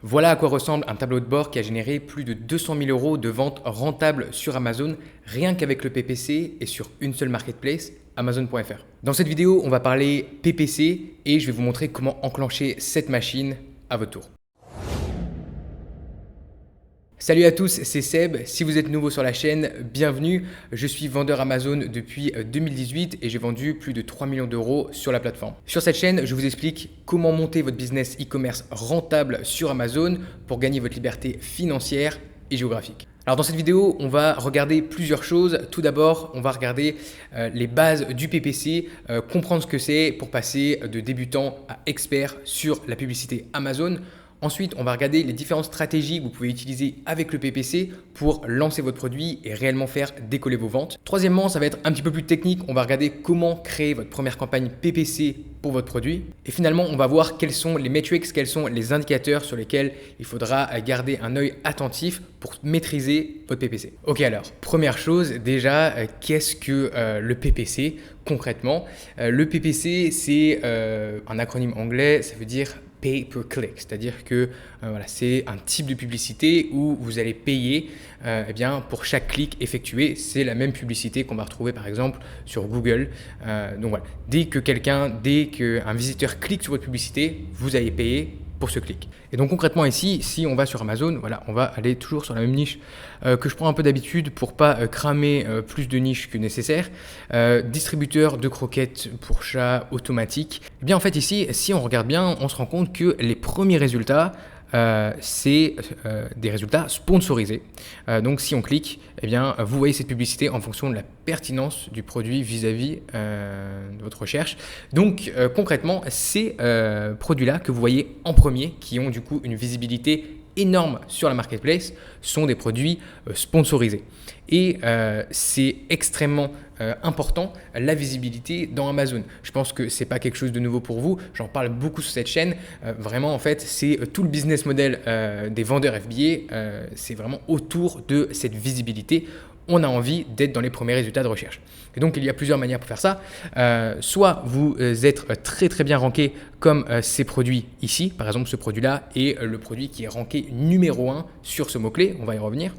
Voilà à quoi ressemble un tableau de bord qui a généré plus de 200 000 euros de ventes rentables sur Amazon, rien qu'avec le PPC et sur une seule marketplace, Amazon.fr. Dans cette vidéo, on va parler PPC et je vais vous montrer comment enclencher cette machine à votre tour. Salut à tous, c'est Seb. Si vous êtes nouveau sur la chaîne, bienvenue. Je suis vendeur Amazon depuis 2018 et j'ai vendu plus de 3 millions d'euros sur la plateforme. Sur cette chaîne, je vous explique comment monter votre business e-commerce rentable sur Amazon pour gagner votre liberté financière et géographique. Alors dans cette vidéo, on va regarder plusieurs choses. Tout d'abord, on va regarder les bases du PPC, comprendre ce que c'est pour passer de débutant à expert sur la publicité Amazon. Ensuite, on va regarder les différentes stratégies que vous pouvez utiliser avec le PPC pour lancer votre produit et réellement faire décoller vos ventes. Troisièmement, ça va être un petit peu plus technique. On va regarder comment créer votre première campagne PPC pour votre produit. Et finalement, on va voir quels sont les metrics, quels sont les indicateurs sur lesquels il faudra garder un œil attentif pour maîtriser votre PPC. Ok, alors, première chose, déjà, qu'est-ce que le PPC concrètement? Le PPC, c'est un acronyme anglais, ça veut dire Pay per click, c'est-à-dire que voilà, c'est un type de publicité où vous allez payer eh bien, pour chaque clic effectué. C'est la même publicité qu'on va retrouver par exemple sur Google. Donc voilà, dès qu'un visiteur clique sur votre publicité, vous allez payer pour ce clic. Et donc concrètement ici, si on va sur Amazon, voilà, on va aller toujours sur la même niche que je prends un peu d'habitude pour pas cramer plus de niches que nécessaire. Distributeur de croquettes pour chats automatique. Eh bien en fait ici, si on regarde bien, on se rend compte que les premiers résultats, c'est des résultats sponsorisés. Donc si on clique, eh bien, vous voyez cette publicité en fonction de la pertinence du produit vis-à-vis de votre recherche. Donc concrètement, ces produits-là que vous voyez en premier, qui ont du coup une visibilité énorme sur la marketplace, sont des produits sponsorisés. Et c'est extrêmement important, la visibilité dans Amazon. Je pense que c'est pas quelque chose de nouveau pour vous. J'en parle beaucoup sur cette chaîne. Vraiment, en fait, c'est tout le business model des vendeurs FBA. C'est vraiment autour de cette visibilité. On a envie d'être dans les premiers résultats de recherche. Et donc, il y a plusieurs manières pour faire ça. Soit vous êtes très bien ranké comme ces produits ici. Par exemple, ce produit-là est le produit qui est ranké numéro 1 sur ce mot-clé. On va y revenir.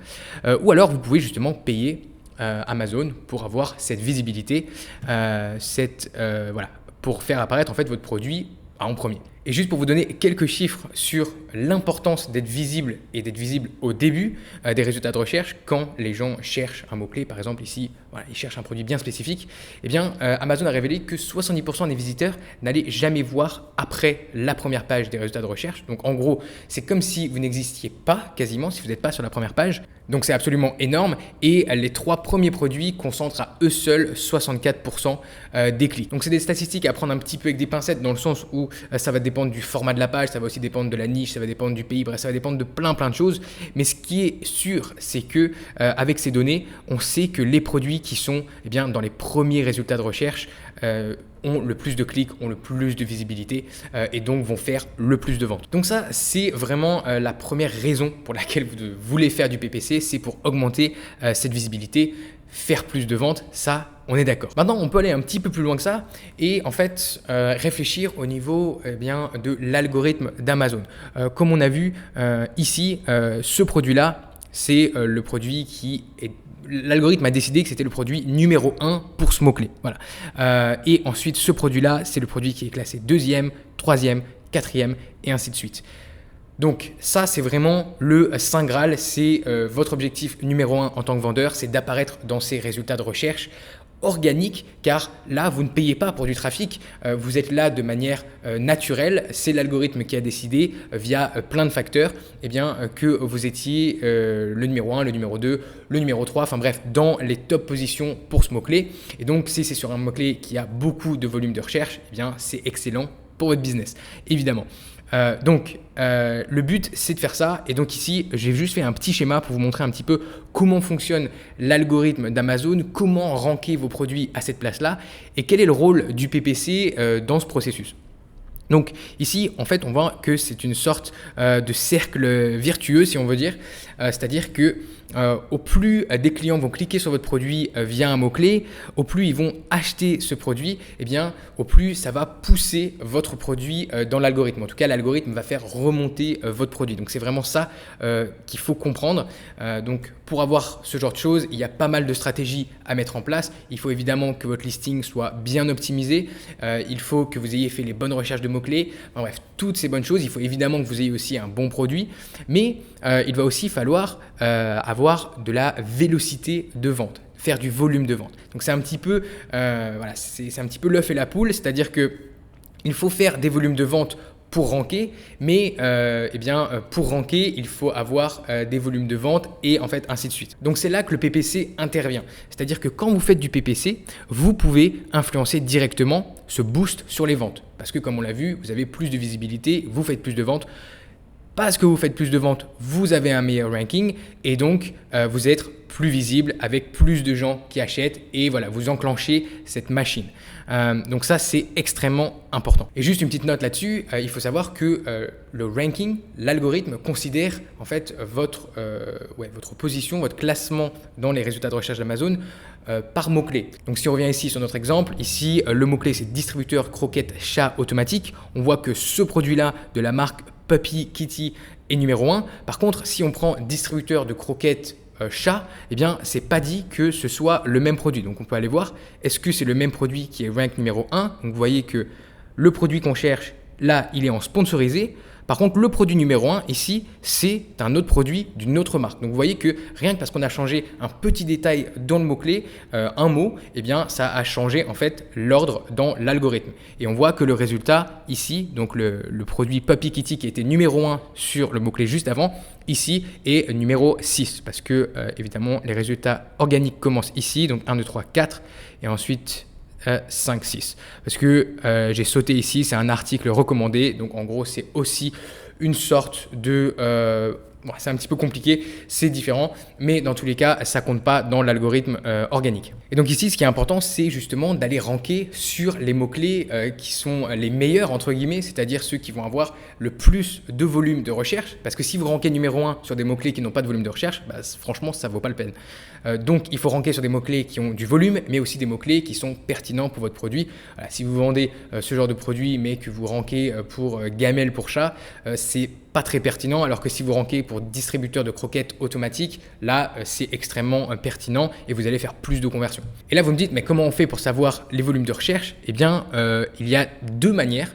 Ou alors, vous pouvez justement payer Amazon pour avoir cette visibilité, voilà, pour faire apparaître en fait votre produit en premier. Et juste pour vous donner quelques chiffres sur l'importance d'être visible et d'être visible au début des résultats de recherche, quand les gens cherchent un mot-clé, par exemple ici, voilà, ils cherchent un produit bien spécifique, eh bien Amazon a révélé que 70% des visiteurs n'allaient jamais voir après la première page des résultats de recherche. Donc en gros, c'est comme si vous n'existiez pas quasiment, si vous n'êtes pas sur la première page. Donc c'est absolument énorme et les 3 premiers produits concentrent à eux seuls 64% des clics. Donc c'est des statistiques à prendre un petit peu avec des pincettes dans le sens où ça va dépendre du format de la page, ça va aussi dépendre de la niche, ça va dépendre du pays, bref, ça va dépendre de plein de choses. Mais ce qui est sûr, c'est que avec ces données, on sait que les produits qui sont bien, dans les premiers résultats de recherche ont le plus de clics, ont le plus de visibilité et donc vont faire le plus de ventes. Donc ça, c'est vraiment la première raison pour laquelle vous voulez faire du PPC, c'est pour augmenter cette visibilité, faire plus de ventes, ça, on est d'accord. Maintenant, on peut aller un petit peu plus loin que ça et en fait réfléchir au niveau bien, de l'algorithme d'Amazon. Comme on a vu ici, ce produit-là, c'est le produit qui est... L'algorithme a décidé que c'était le produit numéro 1 pour ce mot-clé. Voilà. Et ensuite, ce produit-là, c'est le produit qui est classé 2e, 3e, 4e et ainsi de suite. Donc ça, c'est vraiment le Saint Graal, c'est votre objectif numéro 1 en tant que vendeur, c'est d'apparaître dans ces résultats de recherche organique, car là, vous ne payez pas pour du trafic, vous êtes là de manière naturelle, c'est l'algorithme qui a décidé via plein de facteurs eh bien, que vous étiez le numéro 1, le numéro 2, le numéro 3, enfin bref, dans les top positions pour ce mot-clé. Et donc, si c'est sur un mot-clé qui a beaucoup de volume de recherche, eh bien, c'est excellent pour votre business, évidemment. Le but, c'est de faire ça. Et donc ici, j'ai juste fait un petit schéma pour vous montrer un petit peu comment fonctionne l'algorithme d'Amazon, comment ranker vos produits à cette place-là et quel est le rôle du PPC dans ce processus. Donc ici, en fait, on voit que c'est une sorte de cercle virtueux, si on veut dire. C'est-à-dire que au plus des clients vont cliquer sur votre produit via un mot-clé, au plus ils vont acheter ce produit, eh bien, au plus ça va pousser votre produit dans l'algorithme. En tout cas, l'algorithme va faire remonter votre produit. Donc, c'est vraiment ça qu'il faut comprendre. Donc, pour avoir ce genre de choses, il y a pas mal de stratégies à mettre en place. Il faut évidemment que votre listing soit bien optimisé. Il faut que vous ayez fait les bonnes recherches de mots-clés. Enfin, bref, toutes ces bonnes choses. Il faut évidemment que vous ayez aussi un bon produit. Mais il va aussi falloir avoir de la vélocité de vente, faire du volume de vente. Donc c'est un petit peu, c'est un petit peu l'œuf et la poule, c'est-à-dire que il faut faire des volumes de vente pour ranker, mais pour ranker, il faut avoir des volumes de vente et en fait ainsi de suite. Donc c'est là que le PPC intervient. C'est-à-dire que quand vous faites du PPC, vous pouvez influencer directement ce boost sur les ventes. Parce que comme on l'a vu, vous avez plus de visibilité, vous faites plus de ventes. Parce que vous faites plus de ventes, vous avez un meilleur ranking et donc vous êtes plus visible avec plus de gens qui achètent et voilà, vous enclenchez cette machine. Donc ça, c'est extrêmement important. Et juste une petite note là-dessus, il faut savoir que le ranking, l'algorithme considère en fait votre position, votre classement dans les résultats de recherche d'Amazon par mot-clé. Donc si on revient ici sur notre exemple, ici le mot-clé c'est distributeur croquette chat automatique. On voit que ce produit-là de la marque Puppy Kitty est numéro 1. Par contre, si on prend distributeur de croquettes chat, eh bien, c'est pas dit que ce soit le même produit. Donc, on peut aller voir, est-ce que c'est le même produit qui est rank numéro 1 ? Donc, vous voyez que le produit qu'on cherche, là, il est en sponsorisé. Par contre, le produit numéro 1 ici, c'est un autre produit d'une autre marque. Donc, vous voyez que rien que parce qu'on a changé un petit détail dans le mot-clé, un mot, eh bien, ça a changé en fait l'ordre dans l'algorithme. Et on voit que le résultat ici, donc le produit Puppy Kitty qui était numéro 1 sur le mot-clé juste avant, ici est numéro 6 parce que évidemment, les résultats organiques commencent ici, donc 1, 2, 3, 4 et ensuite 5, 6. Parce que j'ai sauté ici, c'est un article recommandé. Donc en gros, c'est aussi une sorte de... c'est un petit peu compliqué, c'est différent, mais dans tous les cas, ça compte pas dans l'algorithme organique. Et donc ici, ce qui est important, c'est justement d'aller ranker sur les mots-clés qui sont les meilleurs, entre guillemets, c'est-à-dire ceux qui vont avoir le plus de volume de recherche, parce que si vous rankez numéro 1 sur des mots-clés qui n'ont pas de volume de recherche, franchement, ça vaut pas la peine. Donc, il faut ranker sur des mots-clés qui ont du volume, mais aussi des mots-clés qui sont pertinents pour votre produit. Voilà, si vous vendez ce genre de produit, mais que vous rankez pour gamelle pour chat, c'est pas très pertinent, alors que si vous rankez pour distributeur de croquettes automatique, là, c'est extrêmement pertinent et vous allez faire plus de conversions. Et là, vous me dites, mais comment on fait pour savoir les volumes de recherche ? Eh bien, il y a deux manières.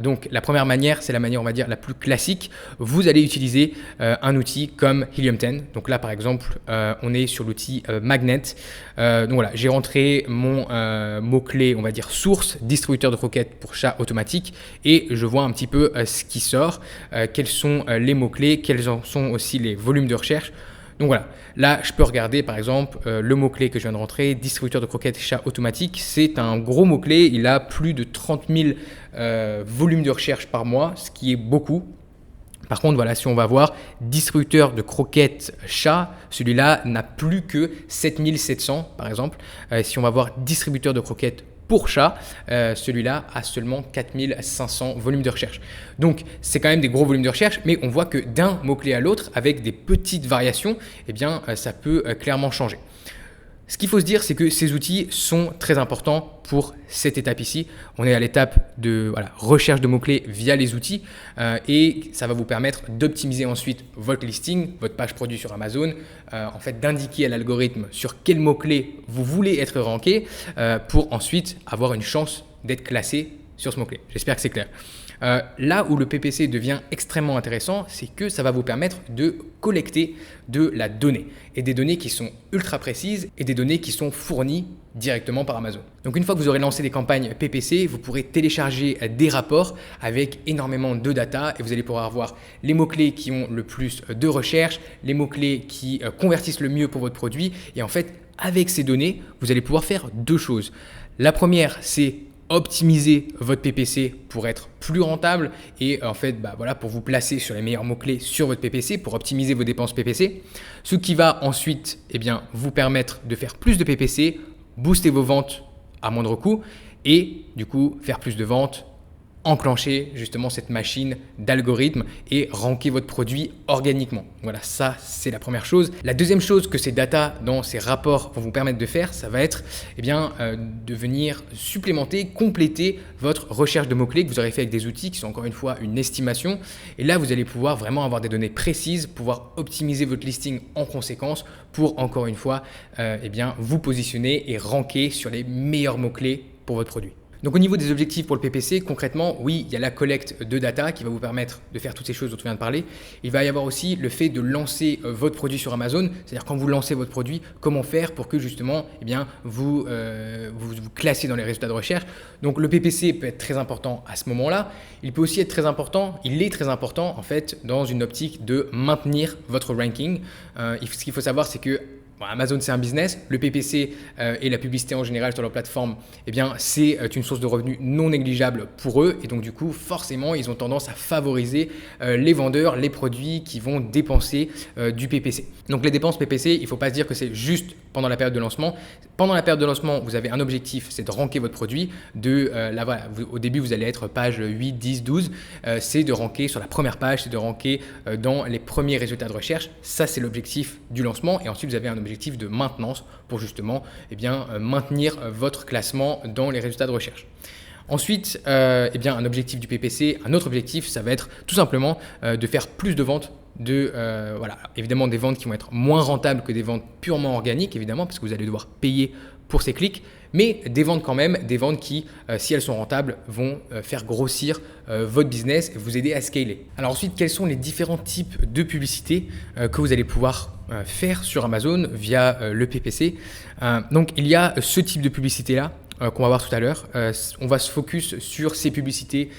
Donc, la première manière, c'est la manière, on va dire, la plus classique. Vous allez utiliser un outil comme Helium 10. Donc là, par exemple, on est sur l'outil Magnet. Donc voilà, j'ai rentré mon mot-clé, on va dire source, distributeur de croquettes pour chat automatique et je vois un petit peu ce qui sort, quels sont les mots-clés, quels en sont aussi les volumes de recherche. Donc voilà, là je peux regarder par exemple le mot-clé que je viens de rentrer, distributeur de croquettes chat automatique, c'est un gros mot-clé, il a plus de 30 000 volumes de recherche par mois, ce qui est beaucoup. Par contre, voilà, si on va voir distributeur de croquettes chat, celui-là n'a plus que 7700 par exemple. Si on va voir distributeur de croquettes pour chat, celui-là a seulement 4500 volumes de recherche. Donc, c'est quand même des gros volumes de recherche, mais on voit que d'un mot-clé à l'autre, avec des petites variations, eh bien, ça peut clairement changer. Ce qu'il faut se dire, c'est que ces outils sont très importants pour cette étape ici. On est à l'étape de recherche de mots-clés via les outils et ça va vous permettre d'optimiser ensuite votre listing, votre page produit sur Amazon, en fait d'indiquer à l'algorithme sur quels mots-clés vous voulez être ranké pour ensuite avoir une chance d'être classé sur ce mot-clé. J'espère que c'est clair. Là où le PPC devient extrêmement intéressant, c'est que ça va vous permettre de collecter de la donnée et des données qui sont ultra précises et des données qui sont fournies directement par Amazon. Donc une fois que vous aurez lancé des campagnes PPC, vous pourrez télécharger des rapports avec énormément de data et vous allez pouvoir voir les mots-clés qui ont le plus de recherche, les mots-clés qui convertissent le mieux pour votre produit et en fait avec ces données, vous allez pouvoir faire deux choses. La première, c'est optimiser votre PPC pour être plus rentable et en fait pour vous placer sur les meilleurs mots-clés sur votre PPC pour optimiser vos dépenses PPC, ce qui va ensuite vous permettre de faire plus de PPC, booster vos ventes à moindre coût et du coup faire plus de ventes enclencher justement cette machine d'algorithme et ranker votre produit organiquement. Voilà, ça c'est la première chose. La deuxième chose que ces data dans ces rapports vont vous permettre de faire, ça va être de venir supplémenter, compléter votre recherche de mots-clés que vous aurez fait avec des outils qui sont encore une fois une estimation. Et là, vous allez pouvoir vraiment avoir des données précises, pouvoir optimiser votre listing en conséquence pour encore une fois vous positionner et ranker sur les meilleurs mots-clés pour votre produit. Donc au niveau des objectifs pour le PPC, concrètement, oui, il y a la collecte de data qui va vous permettre de faire toutes ces choses dont on vient de parler. Il va y avoir aussi le fait de lancer votre produit sur Amazon, c'est-à-dire quand vous lancez votre produit, comment faire pour que justement vous classiez dans les résultats de recherche. Donc le PPC peut être très important à ce moment-là. Il peut aussi être très important, il est très important en fait dans une optique de maintenir votre ranking. Ce qu'il faut savoir, c'est que Amazon, c'est un business. Le PPC et la publicité en général sur leur plateforme, c'est une source de revenus non négligeable pour eux. Et donc, du coup, forcément, ils ont tendance à favoriser les vendeurs, les produits qui vont dépenser du PPC. Donc, les dépenses PPC, il ne faut pas se dire que c'est juste pendant la période de lancement. Pendant la période de lancement, vous avez un objectif, c'est de ranker votre produit. Au début, vous allez être page 8, 10, 12. C'est de ranker sur la première page, c'est de ranker dans les premiers résultats de recherche. Ça, c'est l'objectif du lancement. Et ensuite, vous avez un objectif de maintenance pour justement maintenir votre classement dans les résultats de recherche. Ensuite, un objectif du PPC, un autre objectif, ça va être tout simplement de faire plus de ventes. Évidemment des ventes qui vont être moins rentables que des ventes purement organiques, évidemment, parce que vous allez devoir payer pour ces clics, mais des ventes quand même, des ventes qui, si elles sont rentables, vont faire grossir votre business et vous aider à scaler. Alors ensuite, quels sont les différents types de publicités que vous allez pouvoir faire sur Amazon via le PPC? Donc, il y a ce type de publicité-là qu'on va voir tout à l'heure. On va se focus sur ces publicités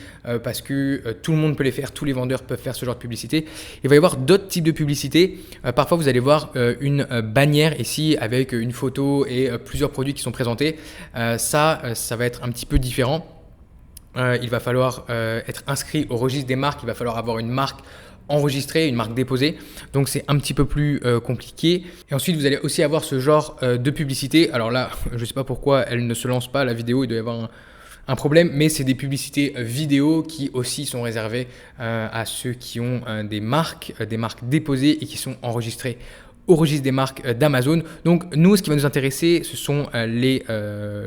parce que tout le monde peut les faire, tous les vendeurs peuvent faire ce genre de publicité. Il va y avoir d'autres types de publicités. Parfois, vous allez voir une bannière ici avec une photo et plusieurs produits qui sont présentés. Ça va être un petit peu différent. Il va falloir être inscrit au registre des marques. Il va falloir avoir une marque enregistrée, une marque déposée, donc c'est un petit peu plus compliqué. Et ensuite vous allez aussi avoir ce genre de publicité. Alors là, je ne sais pas pourquoi elle ne se lance pas, la vidéo, il doit y avoir un problème, mais c'est des publicités vidéo qui aussi sont réservées à ceux qui ont des marques déposées et qui sont enregistrées au registre des marques d'Amazon. Donc nous, ce qui va nous intéresser, ce sont les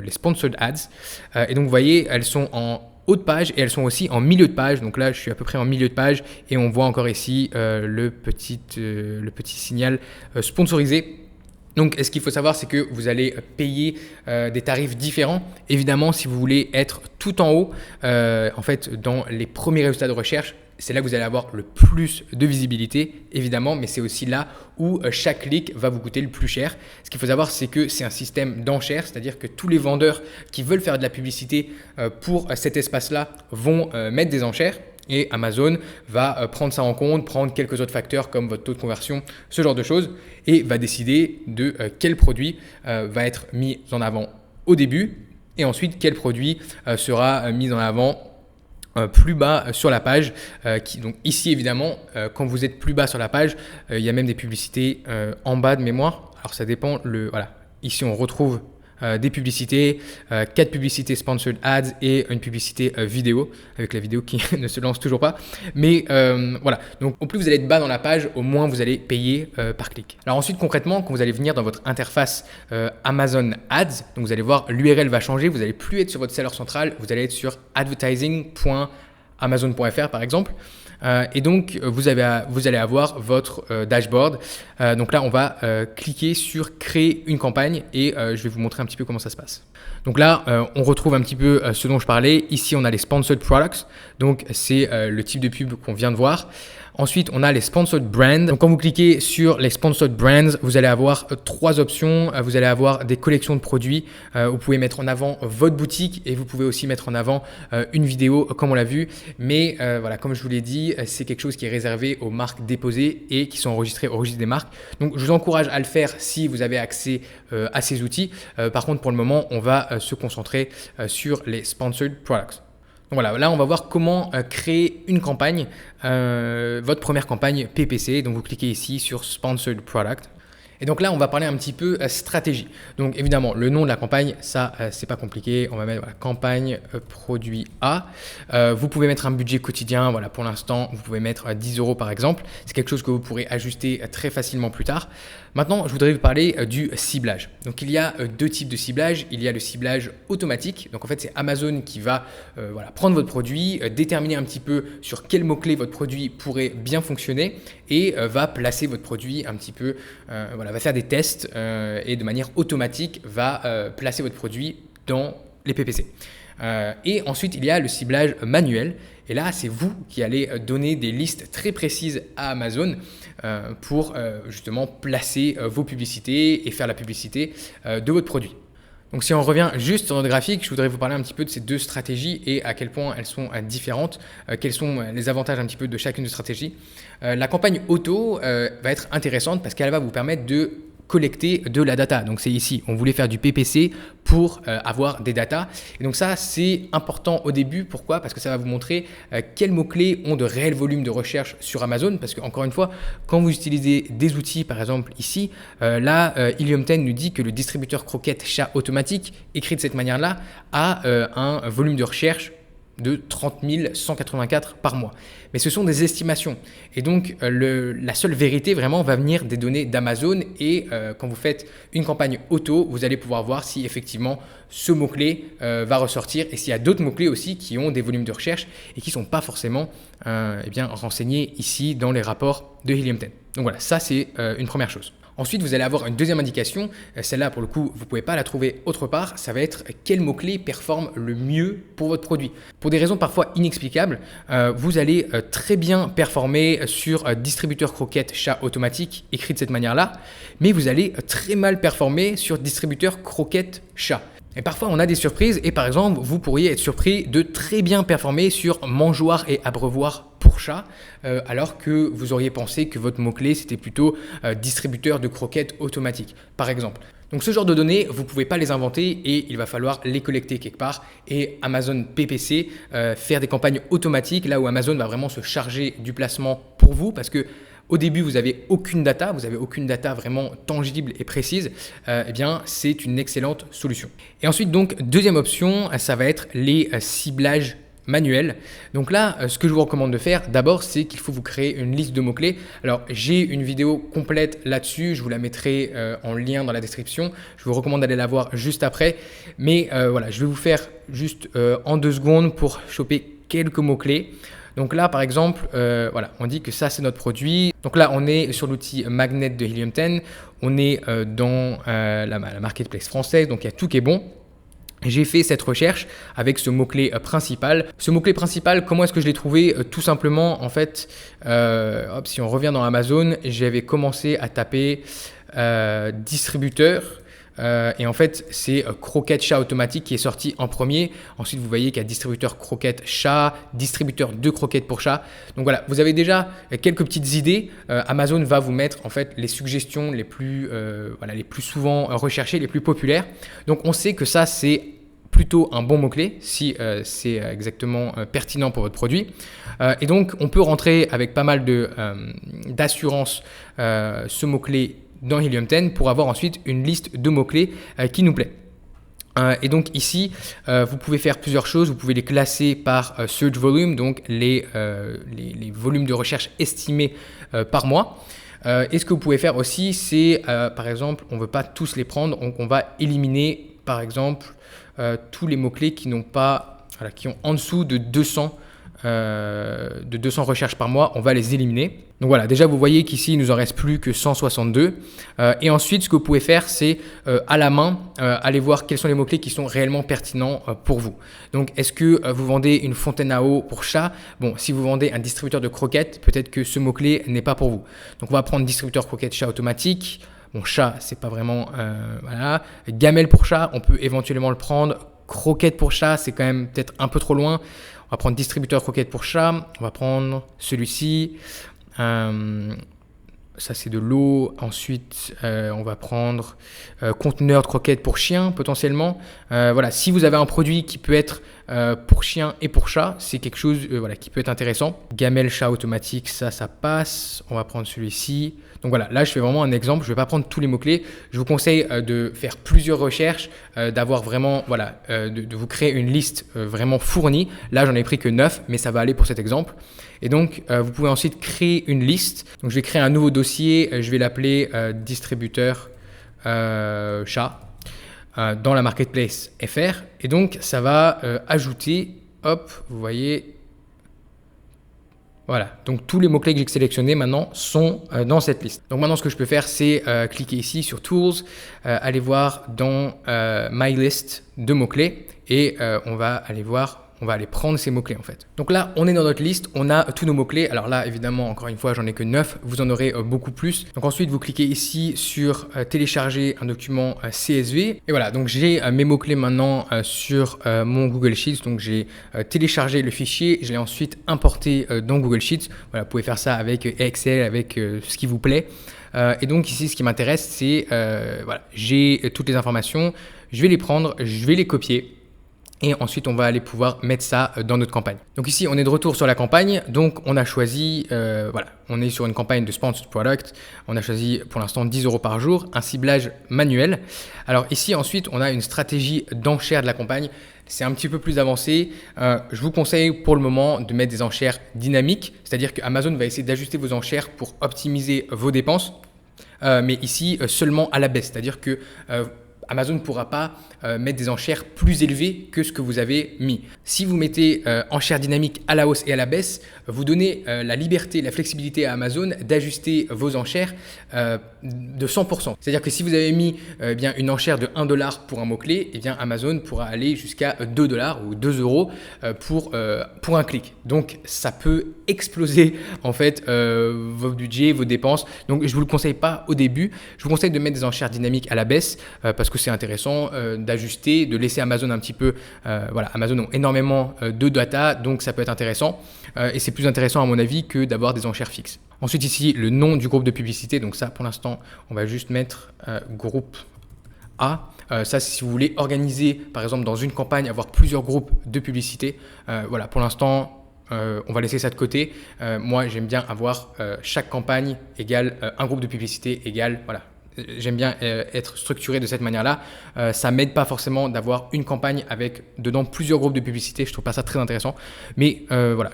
sponsored ads. Et donc vous voyez, elles sont en haut de page et elles sont aussi en milieu de page. Donc là, je suis à peu près en milieu de page et on voit encore ici le petit signal sponsorisé. Donc, ce qu'il faut savoir, c'est que vous allez payer des tarifs différents. Évidemment, si vous voulez être tout en haut, dans les premiers résultats de recherche, c'est là que vous allez avoir le plus de visibilité, évidemment, mais c'est aussi là où chaque clic va vous coûter le plus cher. Ce qu'il faut savoir, c'est que c'est un système d'enchères, c'est-à-dire que tous les vendeurs qui veulent faire de la publicité pour cet espace-là vont mettre des enchères. Et Amazon va prendre ça en compte, prendre quelques autres facteurs comme votre taux de conversion, ce genre de choses, et va décider de quel produit va être mis en avant au début, et ensuite quel produit sera mis en avant plus bas sur la page. Donc ici évidemment, quand vous êtes plus bas sur la page, il y a même des publicités en bas de mémoire. Alors ça dépend. Ici on retrouve des publicités, 4 publicités sponsored ads et une publicité vidéo, avec la vidéo qui ne se lance toujours pas. Mais voilà, donc au plus vous allez être bas dans la page, au moins vous allez payer par clic. Alors ensuite, concrètement, quand vous allez venir dans votre interface Amazon Ads, donc vous allez voir l'URL va changer, vous n'allez plus être sur votre seller central, vous allez être sur advertising.amazon.fr par exemple. Et donc, vous allez avoir votre dashboard. Donc là, on va cliquer sur créer une campagne et je vais vous montrer un petit peu comment ça se passe. Donc là, on retrouve un petit peu ce dont je parlais. Ici, on a les sponsored products. Donc, c'est le type de pub qu'on vient de voir. Ensuite, on a les sponsored brands. Donc, quand vous cliquez sur les sponsored brands, vous allez avoir 3 options. Vous allez avoir des collections de produits. Vous pouvez mettre en avant votre boutique et vous pouvez aussi mettre en avant une vidéo comme on l'a vu. Mais voilà, comme je vous l'ai dit, c'est quelque chose qui est réservé aux marques déposées et qui sont enregistrées au registre des marques. Donc, je vous encourage à le faire si vous avez accès à ces outils. Par contre, pour le moment, on va se concentrer sur les sponsored products. Donc voilà, là on va voir comment créer une campagne, votre première campagne PPC. Donc vous cliquez ici sur Sponsored Product. Et donc là, on va parler un petit peu stratégie. Donc évidemment, le nom de la campagne, ça, c'est pas compliqué. On va mettre voilà, campagne produit A. Vous pouvez mettre un budget quotidien. Voilà, pour l'instant, vous pouvez mettre 10 € par exemple. C'est quelque chose que vous pourrez ajuster très facilement plus tard. Maintenant, je voudrais vous parler du ciblage. Donc il y a deux types de ciblage. Il y a le ciblage automatique. Donc en fait, c'est Amazon qui va voilà, prendre votre produit, déterminer un petit peu sur quels mots-clés votre produit pourrait bien fonctionner et va placer votre produit un petit peu, voilà, va faire des tests et de manière automatique va placer votre produit dans les PPC. Et ensuite, il y a le ciblage manuel. Et là, c'est vous qui allez donner des listes très précises à Amazon pour justement placer vos publicités et faire la publicité de votre produit. Donc si on revient juste sur notre graphique, je voudrais vous parler un petit peu de ces deux stratégies et à quel point elles sont différentes, quels sont les avantages un petit peu de chacune des stratégies. La campagne auto va être intéressante parce qu'elle va vous permettre de collecter de la data. Donc c'est ici, on voulait faire du PPC pour avoir des data. Et donc ça, c'est important au début. Pourquoi? Parce que ça va vous montrer quels mots-clés ont de réels volumes de recherche sur Amazon. Parce que encore une fois, quand vous utilisez des outils, par exemple ici, là, Helium 10 nous dit que le distributeur croquette chat automatique, écrit de cette manière-là, a un volume de recherche de 30 184 par mois. Mais ce sont des estimations. Et donc, la seule vérité vraiment va venir des données d'Amazon. Et quand vous faites une campagne auto, vous allez pouvoir voir si effectivement ce mot-clé va ressortir et s'il y a d'autres mots-clés aussi qui ont des volumes de recherche et qui ne sont pas forcément eh bien, renseignés ici dans les rapports de Helium 10. Donc voilà, ça c'est une première chose. Ensuite, vous allez avoir une deuxième indication. Celle-là, pour le coup, vous ne pouvez pas la trouver autre part. Ça va être quel mot-clé performe le mieux pour votre produit. Pour des raisons parfois inexplicables, vous allez très bien performer sur distributeur croquette chat automatique, écrit de cette manière-là, mais vous allez très mal performer sur distributeur croquette chat. Et parfois, on a des surprises et par exemple, vous pourriez être surpris de très bien performer sur mangeoire et abreuvoir pour chat, alors que vous auriez pensé que votre mot-clé, c'était plutôt distributeur de croquettes automatique, par exemple. Donc ce genre de données, vous ne pouvez pas les inventer et il va falloir les collecter quelque part et Amazon PPC, faire des campagnes automatiques, là où Amazon va vraiment se charger du placement pour vous parce que au début, vous n'avez aucune data, vraiment tangible et précise, eh bien, c'est une excellente solution. Et ensuite, donc, deuxième option, ça va être les ciblages manuels. Donc là, ce que je vous recommande de faire, d'abord, c'est qu'il faut vous créer une liste de mots-clés. Alors, j'ai une vidéo complète là-dessus, je vous la mettrai en lien dans la description. Je vous recommande d'aller la voir juste après. Mais voilà, je vais vous faire juste en 2 secondes pour choper quelques mots-clés. Donc là, par exemple, voilà, on dit que ça, c'est notre produit. Donc là, on est sur l'outil Magnet de Helium 10. On est dans la marketplace française, donc il y a tout qui est bon. J'ai fait cette recherche avec ce mot-clé principal. Ce mot-clé principal, comment est-ce que je l'ai trouvé? Tout simplement, en fait, si on revient dans Amazon, j'avais commencé à taper distributeur. Et en fait, c'est croquette chat automatique qui est sorti en premier. Ensuite, vous voyez qu'il y a distributeur croquette chat, distributeur de croquettes pour chat. Donc voilà, vous avez déjà quelques petites idées. Amazon va vous mettre en fait les suggestions les plus souvent recherchées, les plus populaires. Donc on sait que ça, c'est plutôt un bon mot-clé si c'est exactement pertinent pour votre produit. Et donc, on peut rentrer avec pas mal d'assurance ce mot-clé dans Helium 10 pour avoir ensuite une liste de mots-clés qui nous plaît. Et donc ici, vous pouvez faire plusieurs choses. Vous pouvez les classer par search volume, donc les volumes de recherche estimés par mois. Et ce que vous pouvez faire aussi, c'est par exemple, on ne veut pas tous les prendre, donc on va éliminer par exemple tous les mots-clés qui n'ont pas, voilà, qui ont en dessous de 200 recherches par mois, on va les éliminer. Donc voilà, déjà vous voyez qu'ici il nous en reste plus que 162. Et ensuite, ce que vous pouvez faire, c'est à la main, aller voir quels sont les mots-clés qui sont réellement pertinents pour vous. Donc est-ce que vous vendez une fontaine à eau pour chat? Bon, si vous vendez un distributeur de croquettes, peut-être que ce mot-clé n'est pas pour vous. Donc on va prendre distributeur croquettes chat automatique. Bon, chat, c'est pas vraiment... voilà. Gamelle pour chat, on peut éventuellement le prendre. Croquettes pour chat, c'est quand même peut-être un peu trop loin. On va prendre distributeur croquettes pour chat. On va prendre celui-ci. ça c'est de l'eau. Ensuite, on va prendre conteneur de croquettes pour chien potentiellement. Voilà, si vous avez un produit qui peut être pour chien et pour chat, c'est quelque chose voilà, qui peut être intéressant. Gamelle chat automatique, ça passe. On va prendre celui-ci. Donc voilà, là je fais vraiment un exemple. Je ne vais pas prendre tous les mots-clés. Je vous conseille de faire plusieurs recherches, d'avoir vraiment, voilà, de vous créer une liste vraiment fournie. Là, j'en ai pris que 9, mais ça va aller pour cet exemple. Et donc, vous pouvez ensuite créer une liste. Donc, je vais créer un nouveau dossier. Je vais l'appeler distributeur chat dans la marketplace FR. Et donc, ça va ajouter, hop, vous voyez, voilà. Donc, tous les mots-clés que j'ai sélectionnés maintenant sont dans cette liste. Donc, maintenant, ce que je peux faire, c'est cliquer ici sur Tools, aller voir dans My List de mots-clés et on va aller voir. On va aller prendre ces mots-clés en fait. Donc là, on est dans notre liste, on a tous nos mots-clés. Alors là, évidemment, encore une fois, j'en ai que 9, vous en aurez beaucoup plus. Donc ensuite, vous cliquez ici sur télécharger un document CSV. Et voilà, donc j'ai mes mots-clés maintenant sur mon Google Sheets. Donc j'ai téléchargé le fichier, je l'ai ensuite importé dans Google Sheets. Voilà, vous pouvez faire ça avec Excel, avec ce qui vous plaît. Et donc ici, ce qui m'intéresse, c'est, voilà, j'ai toutes les informations, je vais les prendre, je vais les copier. Et ensuite, on va aller pouvoir mettre ça dans notre campagne. Donc ici, on est de retour sur la campagne. Donc, on a choisi, voilà, on est sur une campagne de Sponsored Product. On a choisi pour l'instant 10 € par jour, un ciblage manuel. Alors ici, ensuite, on a une stratégie d'enchère de la campagne. C'est un petit peu plus avancé. Je vous conseille pour le moment de mettre des enchères dynamiques. C'est-à-dire qu'Amazon va essayer d'ajuster vos enchères pour optimiser vos dépenses. Mais ici, seulement à la baisse. C'est-à-dire que Amazon ne pourra pas mettre des enchères plus élevées que ce que vous avez mis. Si vous mettez enchères dynamiques à la hausse et à la baisse, vous donnez la liberté, la flexibilité à Amazon d'ajuster vos enchères de 100%. C'est-à-dire que si vous avez mis bien une enchère de 1 $ pour un mot-clé, eh bien Amazon pourra aller jusqu'à 2 $ ou 2 € pour un clic. Donc ça peut exploser en fait vos budgets, vos dépenses. Donc je ne vous le conseille pas au début. Je vous conseille de mettre des enchères dynamiques à la baisse parce que c'est intéressant d'ajuster, de laisser Amazon un petit peu. Voilà, Amazon ont énormément de data, donc ça peut être intéressant. Et c'est plus intéressant à mon avis que d'avoir des enchères fixes. Ensuite ici, le nom du groupe de publicité. Donc ça, pour l'instant, on va juste mettre groupe A. Ça, si vous voulez organiser, par exemple, dans une campagne, avoir plusieurs groupes de publicité. Voilà, pour l'instant, on va laisser ça de côté. Moi, j'aime bien avoir chaque campagne égale un groupe de publicité égale, voilà. J'aime bien être structuré de cette manière-là. Ça m'aide pas forcément d'avoir une campagne avec dedans plusieurs groupes de publicité. Je trouve pas ça très intéressant. Mais voilà.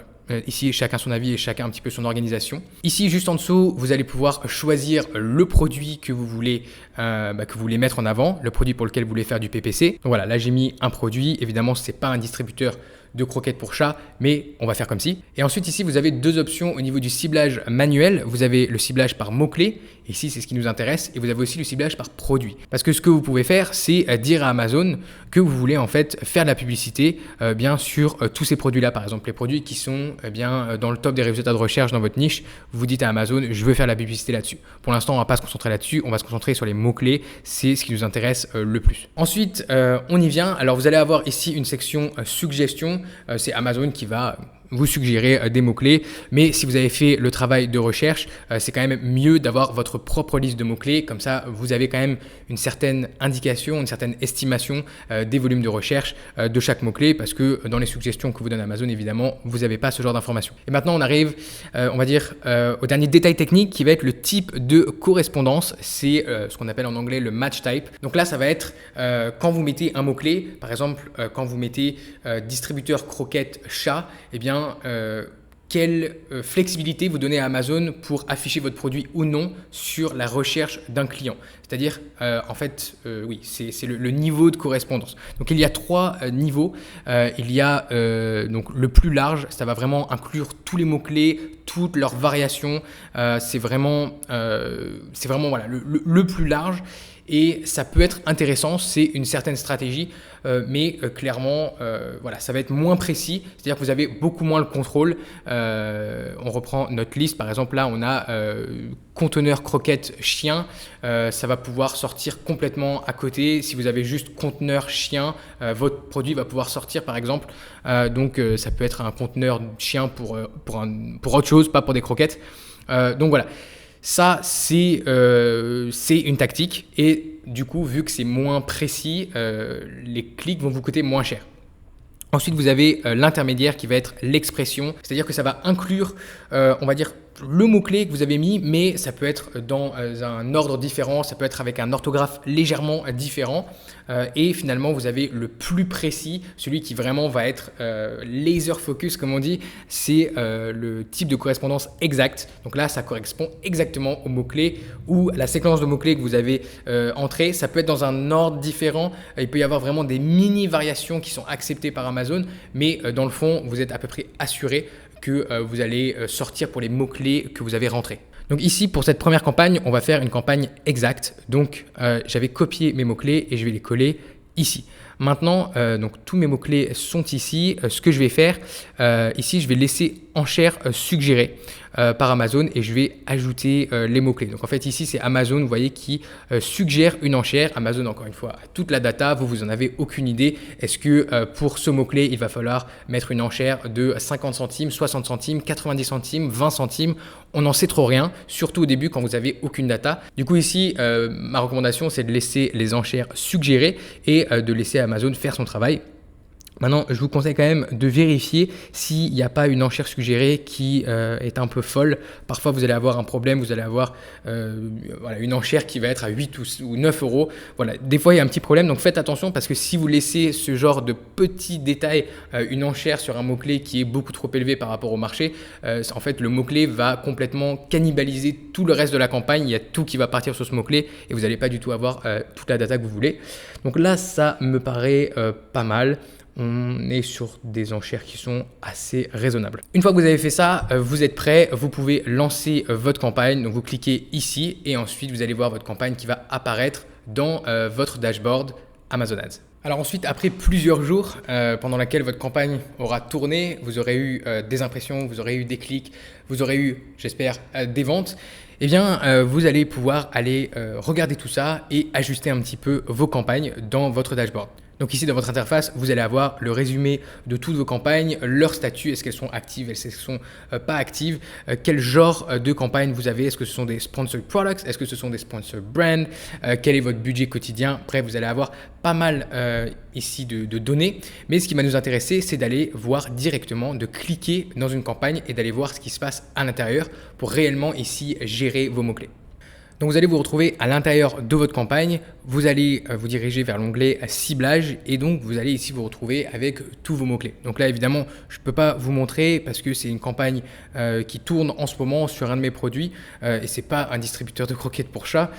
Ici, chacun son avis et chacun un petit peu son organisation. Ici, juste en dessous, vous allez pouvoir choisir le produit que vous voulez mettre en avant, le produit pour lequel vous voulez faire du PPC. Donc voilà, là j'ai mis un produit. Évidemment, c'est pas un distributeur de croquettes pour chat, mais on va faire comme ci. Et ensuite ici, vous avez deux options au niveau du ciblage manuel. Vous avez le ciblage par mots-clés. Ici, c'est ce qui nous intéresse. Et vous avez aussi le ciblage par produit. Parce que ce que vous pouvez faire, c'est dire à Amazon que vous voulez en fait faire de la publicité bien sur tous ces produits-là. Par exemple, les produits qui sont bien dans le top des résultats de recherche dans votre niche. Vous dites à Amazon, je veux faire de la publicité là-dessus. Pour l'instant, on ne va pas se concentrer là-dessus. On va se concentrer sur les mots-clés. C'est ce qui nous intéresse le plus. Ensuite, on y vient. Alors, vous allez avoir ici une section suggestions. C'est Amazon qui va vous suggérer des mots-clés. Mais si vous avez fait le travail de recherche, c'est quand même mieux d'avoir votre propre liste de mots-clés. Comme ça, vous avez quand même une certaine indication, une certaine estimation des volumes de recherche de chaque mot-clé parce que dans les suggestions que vous donne Amazon, évidemment, vous n'avez pas ce genre d'informations. Et maintenant, on arrive, on va dire, au dernier détail technique qui va être le type de correspondance. C'est ce qu'on appelle en anglais le match type. Donc là, ça va être quand vous mettez un mot-clé, par exemple, quand vous mettez distributeur croquette chat, eh bien, quelle flexibilité vous donnez à Amazon pour afficher votre produit ou non sur la recherche d'un client. C'est-à-dire, en fait, oui, c'est le niveau de correspondance. Donc, il y a trois niveaux. Il y a donc le plus large, ça va vraiment inclure tous les mots-clés, toutes leurs variations. C'est vraiment voilà, le plus large. Et ça peut être intéressant, c'est une certaine stratégie, mais clairement, voilà, ça va être moins précis. C'est-à-dire que vous avez beaucoup moins le contrôle. On reprend notre liste, par exemple, là, on a conteneur croquette chien. Ça va pouvoir sortir complètement à côté. Si vous avez juste conteneur chien, votre produit va pouvoir sortir, par exemple. Donc, ça peut être un conteneur chien pour autre chose, pas pour des croquettes. Donc, voilà. Ça, c'est une tactique et du coup, vu que c'est moins précis, les clics vont vous coûter moins cher. Ensuite, vous avez l'intermédiaire qui va être l'expression, c'est-à-dire que ça va inclure, on va dire, le mot-clé que vous avez mis, mais ça peut être dans un ordre différent, ça peut être avec un orthographe légèrement différent. Et finalement, vous avez le plus précis, celui qui vraiment va être laser focus, comme on dit, c'est le type de correspondance exact. Donc là, ça correspond exactement au mot-clé ou la séquence de mots-clés que vous avez entré. Ça peut être dans un ordre différent. Il peut y avoir vraiment des mini variations qui sont acceptées par Amazon, mais dans le fond, vous êtes à peu près assuré que vous allez sortir pour les mots-clés que vous avez rentrés. Donc ici, pour cette première campagne, on va faire une campagne exacte. Donc j'avais copié mes mots-clés et je vais les coller ici. Maintenant, donc tous mes mots-clés sont ici. Ce que je vais faire, ici, je vais laisser enchère suggérée par Amazon et je vais ajouter les mots-clés. Donc en fait, ici, c'est Amazon, vous voyez, qui suggère une enchère. Amazon, encore une fois, a toute la data. Vous en avez aucune idée. Est-ce que pour ce mot-clé, il va falloir mettre une enchère de 50 centimes, 60 centimes, 90 centimes, 20 centimes? On n'en sait trop rien, surtout au début quand vous n'avez aucune data. Du coup, ici, ma recommandation, c'est de laisser les enchères suggérées et de laisser Amazon faire son travail. Maintenant, je vous conseille quand même de vérifier s'il n'y a pas une enchère suggérée qui est un peu folle. Parfois, vous allez avoir un problème, vous allez avoir une enchère qui va être à 8 ou 9 euros. Voilà, des fois, il y a un petit problème, donc faites attention parce que si vous laissez ce genre de petits détails, une enchère sur un mot-clé qui est beaucoup trop élevé par rapport au marché, en fait, le mot-clé va complètement cannibaliser tout le reste de la campagne. Il y a tout qui va partir sur ce mot-clé et vous n'allez pas du tout avoir toute la data que vous voulez. Donc là, ça me paraît pas mal. On est sur des enchères qui sont assez raisonnables. Une fois que vous avez fait ça, vous êtes prêt, vous pouvez lancer votre campagne. Donc vous cliquez ici et ensuite vous allez voir votre campagne qui va apparaître dans votre dashboard Amazon Ads. Alors ensuite, après plusieurs jours pendant lesquels votre campagne aura tourné, vous aurez eu des impressions, vous aurez eu des clics, vous aurez eu, j'espère, des ventes. Eh bien, vous allez pouvoir aller regarder tout ça et ajuster un petit peu vos campagnes dans votre dashboard. Donc ici, dans votre interface, vous allez avoir le résumé de toutes vos campagnes, leur statut, est-ce qu'elles sont actives, est-ce qu'elles sont pas actives, quel genre de campagne vous avez, est-ce que ce sont des sponsored products, est-ce que ce sont des sponsored brands, quel est votre budget quotidien. Bref, vous allez avoir pas mal ici de données, mais ce qui va nous intéresser, c'est d'aller voir directement, de cliquer dans une campagne et d'aller voir ce qui se passe à l'intérieur pour réellement ici gérer vos mots-clés. Donc vous allez vous retrouver à l'intérieur de votre campagne, vous allez vous diriger vers l'onglet ciblage et donc vous allez ici vous retrouver avec tous vos mots-clés. Donc là évidemment je ne peux pas vous montrer parce que c'est une campagne qui tourne en ce moment sur un de mes produits et c'est pas un distributeur de croquettes pour chat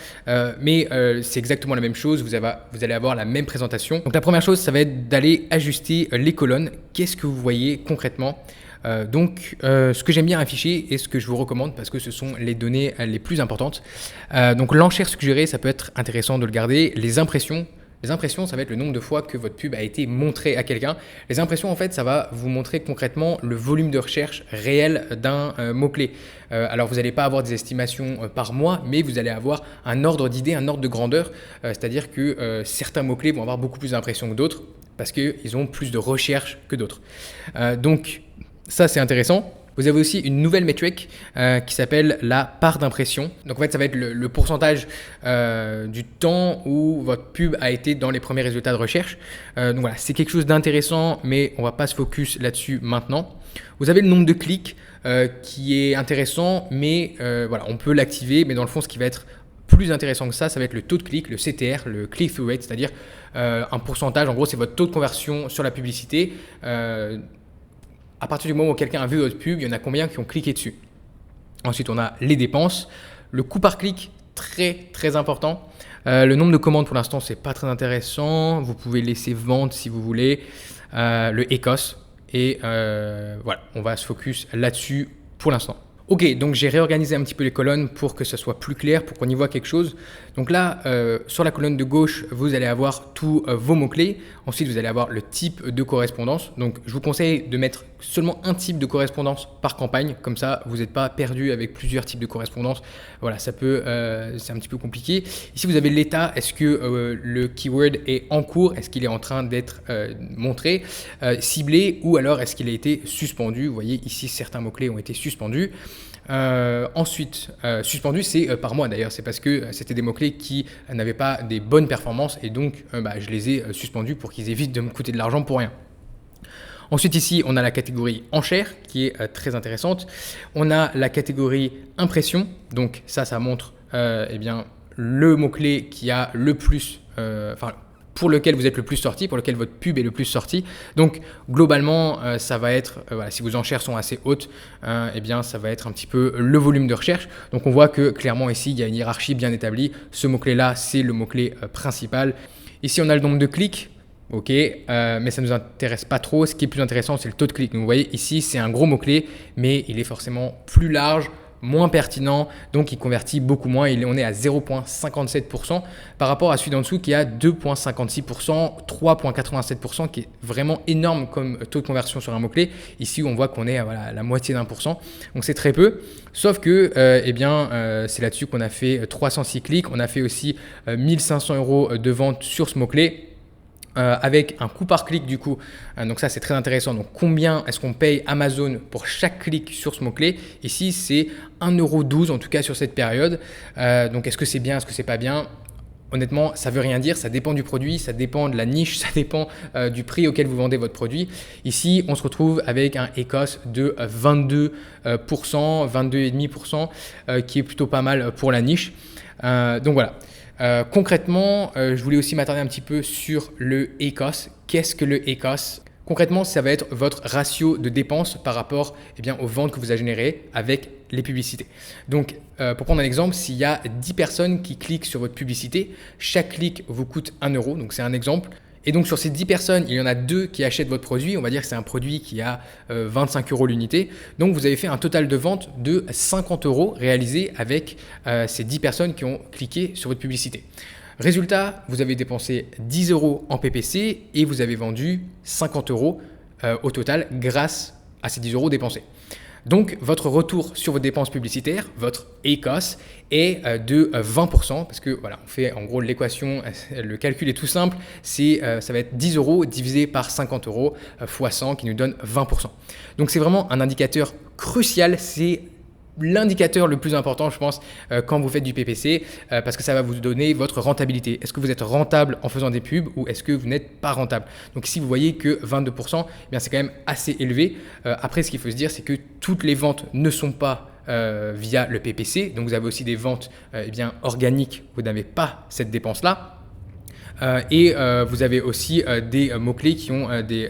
mais c'est exactement la même chose, vous allez avoir la même présentation. Donc la première chose ça va être d'aller ajuster les colonnes, qu'est-ce que vous voyez concrètement. Ce que j'aime bien afficher et ce que je vous recommande parce que ce sont les données les plus importantes. Donc l'enchère suggérée, ça peut être intéressant de le garder. Les impressions, ça va être le nombre de fois que votre pub a été montrée à quelqu'un. Les impressions, en fait, ça va vous montrer concrètement le volume de recherche réel d'un mot-clé. Alors, vous n'allez pas avoir des estimations par mois, mais vous allez avoir un ordre d'idée, un ordre de grandeur. C'est-à-dire que certains mots-clés vont avoir beaucoup plus d'impressions que d'autres parce qu'ils ont plus de recherche que d'autres. Ça, c'est intéressant. Vous avez aussi une nouvelle métrique qui s'appelle la part d'impression. Donc en fait, ça va être le pourcentage du temps où votre pub a été dans les premiers résultats de recherche. Donc voilà, c'est quelque chose d'intéressant, mais on ne va pas se focus là-dessus maintenant. Vous avez le nombre de clics qui est intéressant, mais voilà, on peut l'activer. Mais dans le fond, ce qui va être plus intéressant que ça va être le taux de clic, le CTR, le click-through rate, c'est-à-dire un pourcentage. En gros, c'est votre taux de conversion sur la publicité. À partir du moment où quelqu'un a vu votre pub, il y en a combien qui ont cliqué dessus. Ensuite, on a les dépenses. Le coût par clic, très très important. Le nombre de commandes, pour l'instant, c'est pas très intéressant. Vous pouvez laisser vente si vous voulez. Le ECOS. Et voilà, on va se focus là-dessus pour l'instant. Ok, donc j'ai réorganisé un petit peu les colonnes pour que ce soit plus clair, pour qu'on y voit quelque chose. Donc là, sur la colonne de gauche, vous allez avoir tous vos mots-clés. Ensuite, vous allez avoir le type de correspondance. Donc, je vous conseille de mettre seulement un type de correspondance par campagne. Comme ça, vous n'êtes pas perdu avec plusieurs types de correspondance. Voilà, c'est un petit peu compliqué. Ici, vous avez l'état. Est-ce que le keyword est en cours? Est-ce qu'il est en train d'être montré, ciblé ou alors est-ce qu'il a été suspendu? Vous voyez ici, certains mots-clés ont été suspendus. Ensuite, suspendu, c'est par mois d'ailleurs. C'est parce que c'était des mots-clés qui n'avaient pas des bonnes performances et donc je les ai suspendus pour qu'ils évitent de me coûter de l'argent pour rien. Ensuite ici, on a la catégorie enchères qui est très intéressante. On a la catégorie impression. Donc ça montre le mot-clé qui a le plus, pour lequel vous êtes le plus sorti, pour lequel votre pub est le plus sorti. Donc globalement, ça va être, si vos enchères sont assez hautes, ça va être un petit peu le volume de recherche. Donc on voit que clairement ici, il y a une hiérarchie bien établie. Ce mot-clé-là, c'est le mot-clé principal. Ici, on a le nombre de clics. Ok, mais ça ne nous intéresse pas trop. Ce qui est plus intéressant, c'est le taux de clic. Donc, vous voyez ici, c'est un gros mot-clé, mais il est forcément plus large, moins pertinent, donc il convertit beaucoup moins. On est à 0,57% par rapport à celui d'en dessous qui est à 2,56%, 3,87%, qui est vraiment énorme comme taux de conversion sur un mot-clé. Ici, on voit qu'on est à la moitié d'1%, donc c'est très peu. Sauf que c'est là-dessus qu'on a fait 306 clics. On a fait aussi 1500 € de vente sur ce mot-clé. Avec un coût par clic du coup, donc ça c'est très intéressant. Donc combien est-ce qu'on paye Amazon pour chaque clic sur ce mot-clé? Ici c'est 1,12 € en tout cas sur cette période. Donc est-ce que c'est bien, est-ce que c'est pas bien? Honnêtement, ça veut rien dire, ça dépend du produit, ça dépend de la niche, ça dépend du prix auquel vous vendez votre produit. Ici, on se retrouve avec un ECOS de 22%, 22,5%, qui est plutôt pas mal pour la niche. Donc voilà. Concrètement, je voulais aussi m'attarder un petit peu sur le ECOS. Qu'est-ce que le ECOS? Concrètement, ça va être votre ratio de dépenses par rapport aux ventes que vous avez générées avec les publicités. Donc, pour prendre un exemple, s'il y a 10 personnes qui cliquent sur votre publicité, chaque clic vous coûte 1 €. Donc, c'est un exemple. Et donc, sur ces 10 personnes, il y en a 2 qui achètent votre produit. On va dire que c'est un produit qui a 25 € l'unité. Donc, vous avez fait un total de vente de 50 € réalisé avec ces 10 personnes qui ont cliqué sur votre publicité. Résultat, vous avez dépensé 10 € en PPC et vous avez vendu 50 € au total grâce à ces 10 € dépensés. Donc, votre retour sur vos dépenses publicitaires, votre ECOS, est de 20% parce que voilà, on fait en gros l'équation, le calcul est tout simple, ça va être 10 € divisé par 50 € fois 100 qui nous donne 20%. Donc, c'est vraiment un indicateur crucial, c'est l'indicateur le plus important, je pense, quand vous faites du PPC, parce que ça va vous donner votre rentabilité. Est-ce que vous êtes rentable en faisant des pubs ou est-ce que vous n'êtes pas rentable? Donc, si vous voyez que 22%, c'est quand même assez élevé. Après, ce qu'il faut se dire, c'est que toutes les ventes ne sont pas via le PPC. Donc, vous avez aussi des ventes organiques. Vous n'avez pas cette dépense-là. Vous avez aussi des mots-clés qui ont des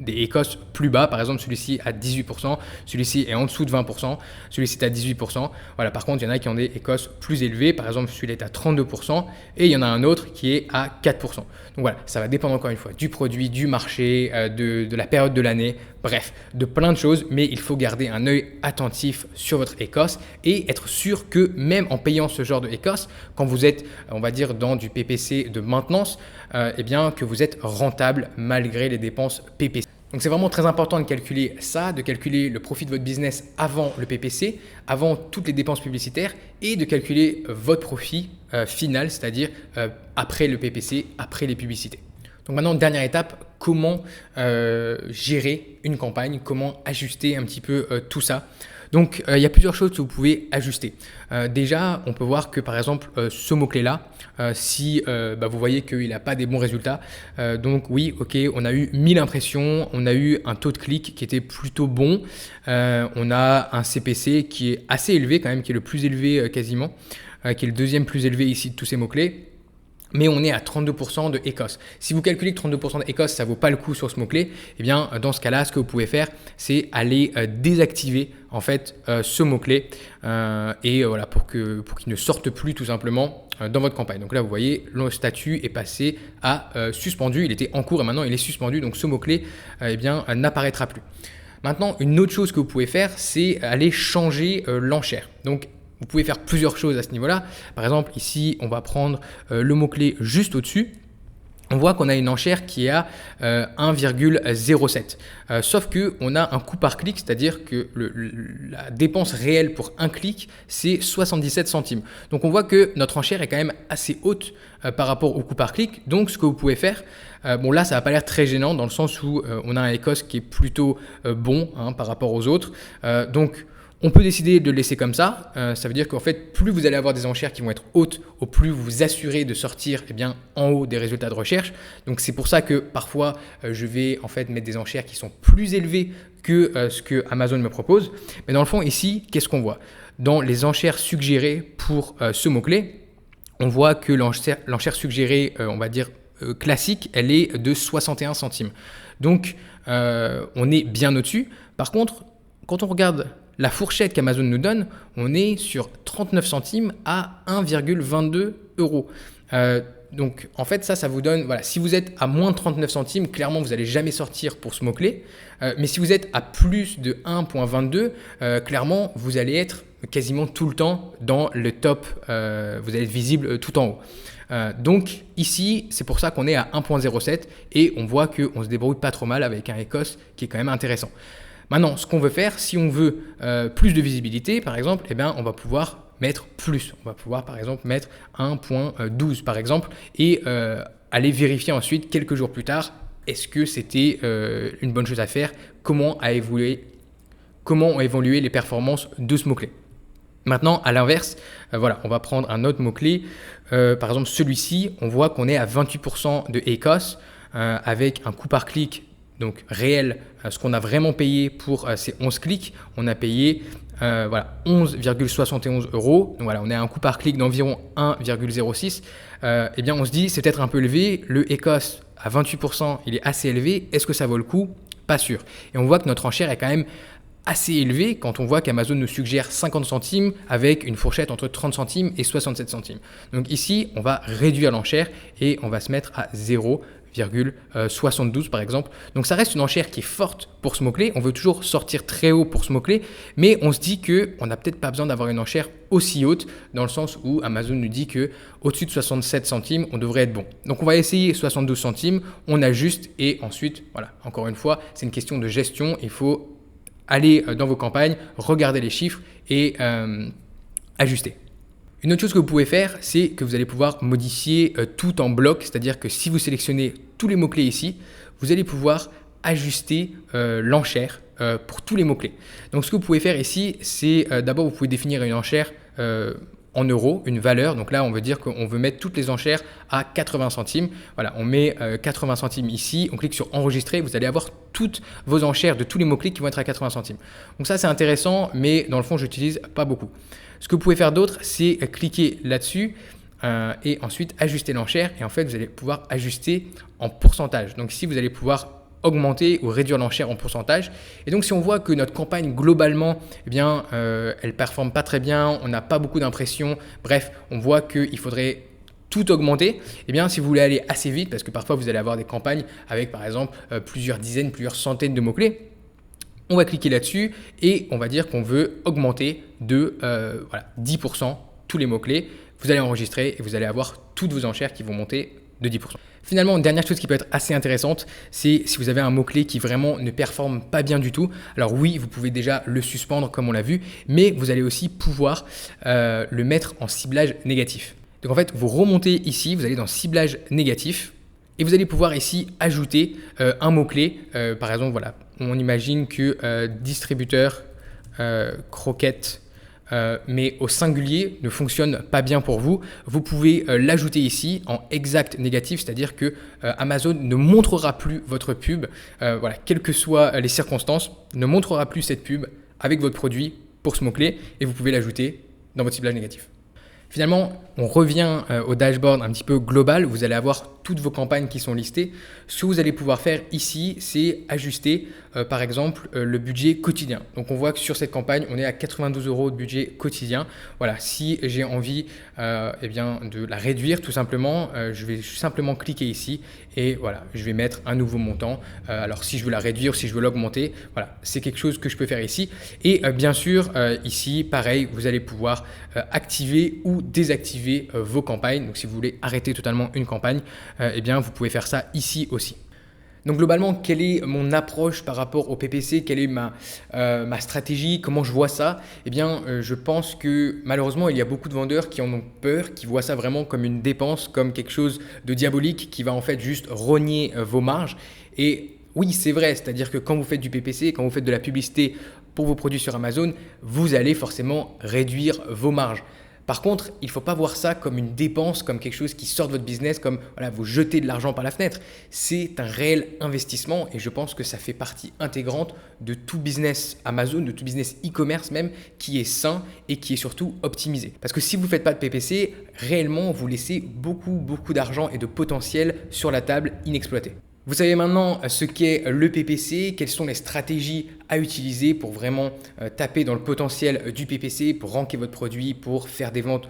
ECOS plus bas. Par exemple, celui-ci à 18%, celui-ci est en dessous de 20%, celui-ci est à 18%. Voilà, par contre, il y en a qui ont des ECOS plus élevés. Par exemple, celui-là est à 32% et il y en a un autre qui est à 4%. Donc voilà, ça va dépendre encore une fois du produit, du marché, de la période de l'année, bref, de plein de choses. Mais il faut garder un œil attentif sur votre ECOS et être sûr que même en payant ce genre de ECOS, quand vous êtes, on va dire, dans du PPC de maintenance, que vous êtes rentable malgré les dépenses PPC. Donc c'est vraiment très important de calculer ça, de calculer le profit de votre business avant le PPC, avant toutes les dépenses publicitaires et de calculer votre profit final, c'est-à-dire après le PPC, après les publicités. Donc maintenant, dernière étape, comment gérer une campagne, comment ajuster un petit peu tout ça. Donc, il y a plusieurs choses que vous pouvez ajuster. Déjà, on peut voir que par exemple, ce mot-clé-là, si vous voyez qu'il n'a pas des bons résultats, donc oui, ok, on a eu 1000 impressions, on a eu un taux de clic qui était plutôt bon, on a un CPC qui est assez élevé quand même, qui est le plus élevé quasiment, qui est le deuxième plus élevé ici de tous ces mots-clés. Mais on est à 32% de ECOS. Si vous calculez que 32% de ECOS, ça ne vaut pas le coup sur ce mot-clé, dans ce cas-là, ce que vous pouvez faire, c'est aller désactiver en fait ce mot-clé pour qu'il ne sorte plus tout simplement dans votre campagne. Donc là, vous voyez, le statut est passé à suspendu. Il était en cours et maintenant il est suspendu. Donc ce mot-clé n'apparaîtra plus. Maintenant, une autre chose que vous pouvez faire, c'est aller changer l'enchère. Donc, vous pouvez faire plusieurs choses à ce niveau-là. Par exemple, ici, on va prendre le mot-clé juste au-dessus. On voit qu'on a une enchère qui est à 1,07. Sauf qu'on a un coût par clic, c'est-à-dire que la dépense réelle pour un clic, c'est 77 centimes. Donc, on voit que notre enchère est quand même assez haute par rapport au coût par clic. Donc, ce que vous pouvez faire, là, ça ne va pas l'air très gênant dans le sens où on a un ECOS qui est plutôt bon par rapport aux autres. Donc, On peut décider de le laisser comme ça. Ça veut dire qu'en fait, plus vous allez avoir des enchères qui vont être hautes, au plus vous vous assurez de sortir en haut des résultats de recherche. Donc c'est pour ça que parfois, je vais en fait mettre des enchères qui sont plus élevées que ce que Amazon me propose. Mais dans le fond, ici, qu'est-ce qu'on voit? Dans les enchères suggérées pour ce mot-clé, on voit que l'enchère suggérée, on va dire classique, elle est de 61 centimes. Donc, on est bien au-dessus. Par contre, quand on regarde la fourchette qu'Amazon nous donne, on est sur 39 centimes à 1,22 euros. Donc en fait ça vous donne, voilà, si vous êtes à moins de 39 centimes, clairement vous n'allez jamais sortir pour ce mot-clé. Mais si vous êtes à plus de 1,22, clairement vous allez être quasiment tout le temps dans le top, vous allez être visible tout en haut. Donc ici, c'est pour ça qu'on est à 1,07 et on voit qu'on se débrouille pas trop mal avec un ECOS qui est quand même intéressant. Maintenant, ce qu'on veut faire, si on veut plus de visibilité, par exemple, on va pouvoir mettre plus. On va pouvoir, par exemple, mettre 1,12 par exemple et aller vérifier ensuite, quelques jours plus tard, est-ce que c'était une bonne chose à faire, comment ont évolué les performances de ce mot-clé. Maintenant, à l'inverse, voilà, on va prendre un autre mot-clé. Par exemple, celui-ci, on voit qu'on est à 28% de ECOS avec un coût par clic donc réel, ce qu'on a vraiment payé pour ces 11 clics. On a payé 11,71 euros. Donc voilà, on a un coût par clic d'environ 1,06. On se dit, c'est peut-être un peu élevé. Le ECOS à 28%, il est assez élevé. Est-ce que ça vaut le coup? Pas sûr. Et on voit que notre enchère est quand même assez élevé quand on voit qu'Amazon nous suggère 50 centimes avec une fourchette entre 30 centimes et 67 centimes. Donc ici, on va réduire l'enchère et on va se mettre à 0,72 par exemple. Donc ça reste une enchère qui est forte pour ce mot-clé. On veut toujours sortir très haut pour ce mot-clé, mais on se dit qu'on n'a peut-être pas besoin d'avoir une enchère aussi haute dans le sens où Amazon nous dit qu'au-dessus de 67 centimes, on devrait être bon. Donc on va essayer 72 centimes, on ajuste et ensuite, voilà, encore une fois, c'est une question de gestion. Il faut aller dans vos campagnes, regarder les chiffres et ajuster. Une autre chose que vous pouvez faire, c'est que vous allez pouvoir modifier tout en bloc, c'est-à-dire que si vous sélectionnez tous les mots-clés ici, vous allez pouvoir ajuster l'enchère pour tous les mots-clés. Donc ce que vous pouvez faire ici, c'est d'abord vous pouvez définir une enchère en euros, une valeur. Donc là, on veut dire qu'on veut mettre toutes les enchères à 80 centimes. Voilà, on met 80 centimes ici, on clique sur enregistrer, vous allez avoir toutes vos enchères de tous les mots-clés qui vont être à 80 centimes. Donc ça, c'est intéressant, mais dans le fond, je n'utilise pas beaucoup. Ce que vous pouvez faire d'autre, c'est cliquer là-dessus et ensuite ajuster l'enchère. Et en fait, vous allez pouvoir ajuster en pourcentage. Donc ici, vous allez pouvoir augmenter ou réduire l'enchère en pourcentage. Et donc, si on voit que notre campagne, globalement, elle performe pas très bien, on n'a pas beaucoup d'impressions, bref, on voit qu'il faudrait tout augmenter, si vous voulez aller assez vite, parce que parfois, vous allez avoir des campagnes avec, par exemple, plusieurs dizaines, plusieurs centaines de mots-clés, on va cliquer là-dessus et on va dire qu'on veut augmenter de 10% tous les mots-clés. Vous allez enregistrer et vous allez avoir toutes vos enchères qui vont monter de 10%. Finalement, une dernière chose qui peut être assez intéressante, c'est si vous avez un mot-clé qui vraiment ne performe pas bien du tout. Alors oui, vous pouvez déjà le suspendre comme on l'a vu, mais vous allez aussi pouvoir le mettre en ciblage négatif. Donc en fait, vous remontez ici, vous allez dans ciblage négatif et vous allez pouvoir ici ajouter un mot-clé. Par exemple, voilà, on imagine que distributeur croquette mais au singulier ne fonctionne pas bien pour vous. Vous pouvez l'ajouter ici en exact négatif, c'est-à-dire que Amazon ne montrera plus votre pub, quelles que soient les circonstances, ne montrera plus cette pub avec votre produit pour ce mot-clé et vous pouvez l'ajouter dans votre ciblage négatif. Finalement, on revient au dashboard un petit peu global. Vous allez avoir toutes vos campagnes qui sont listées. Ce que vous allez pouvoir faire ici, c'est ajuster par exemple le budget quotidien. Donc on voit que sur cette campagne, on est à 92 € de budget quotidien. Voilà, si j'ai envie de la réduire tout simplement, je vais simplement cliquer ici et voilà, je vais mettre un nouveau montant. Alors si je veux la réduire, si je veux l'augmenter, voilà, c'est quelque chose que je peux faire ici. Et bien sûr, ici, pareil, vous allez pouvoir activer ou désactiver vos campagnes. Donc si vous voulez arrêter totalement une campagne, vous pouvez faire ça ici aussi. Donc globalement, quelle est mon approche par rapport au PPC? Quelle est ma stratégie? Comment je vois ça? Je pense que malheureusement, il y a beaucoup de vendeurs qui en ont peur, qui voient ça vraiment comme une dépense, comme quelque chose de diabolique qui va en fait juste rogner vos marges. Et oui, c'est vrai, c'est-à-dire que quand vous faites du PPC, quand vous faites de la publicité pour vos produits sur Amazon, vous allez forcément réduire vos marges. Par contre, il ne faut pas voir ça comme une dépense, comme quelque chose qui sort de votre business, comme voilà, vous jetez de l'argent par la fenêtre. C'est un réel investissement et je pense que ça fait partie intégrante de tout business Amazon, de tout business e-commerce même, qui est sain et qui est surtout optimisé. Parce que si vous ne faites pas de PPC, réellement, vous laissez beaucoup d'argent et de potentiel sur la table inexploité. Vous savez maintenant ce qu'est le PPC, quelles sont les stratégies à utiliser pour vraiment taper dans le potentiel du PPC, pour ranker votre produit, pour faire des ventes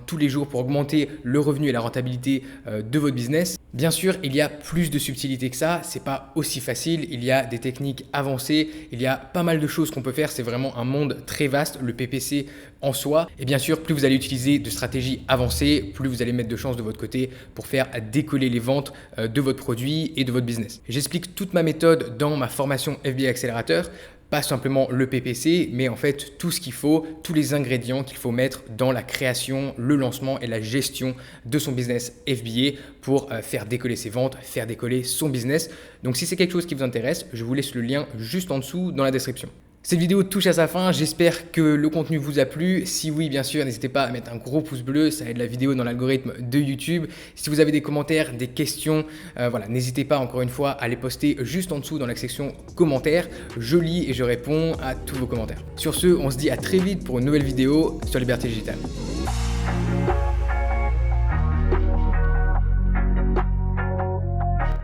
tous les jours, pour augmenter le revenu et la rentabilité de votre business. Bien sûr, il y a plus de subtilité que ça, c'est pas aussi facile, il y a des techniques avancées, il y a pas mal de choses qu'on peut faire, c'est vraiment un monde très vaste, le PPC en soi. Et bien sûr, plus vous allez utiliser de stratégies avancées, plus vous allez mettre de chances de votre côté pour faire décoller les ventes de votre produit et de votre business. J'explique toute ma méthode dans ma formation FBA Accélérateur. Pas simplement le PPC, mais en fait tout ce qu'il faut, tous les ingrédients qu'il faut mettre dans la création, le lancement et la gestion de son business FBA pour faire décoller ses ventes, faire décoller son business. Donc si c'est quelque chose qui vous intéresse, je vous laisse le lien juste en dessous dans la description. Cette vidéo touche à sa fin, j'espère que le contenu vous a plu. Si oui, bien sûr, n'hésitez pas à mettre un gros pouce bleu, ça aide la vidéo dans l'algorithme de YouTube. Si vous avez des commentaires, des questions, n'hésitez pas encore une fois à les poster juste en dessous dans la section commentaires. Je lis et je réponds à tous vos commentaires. Sur ce, on se dit à très vite pour une nouvelle vidéo sur Liberté Digitale.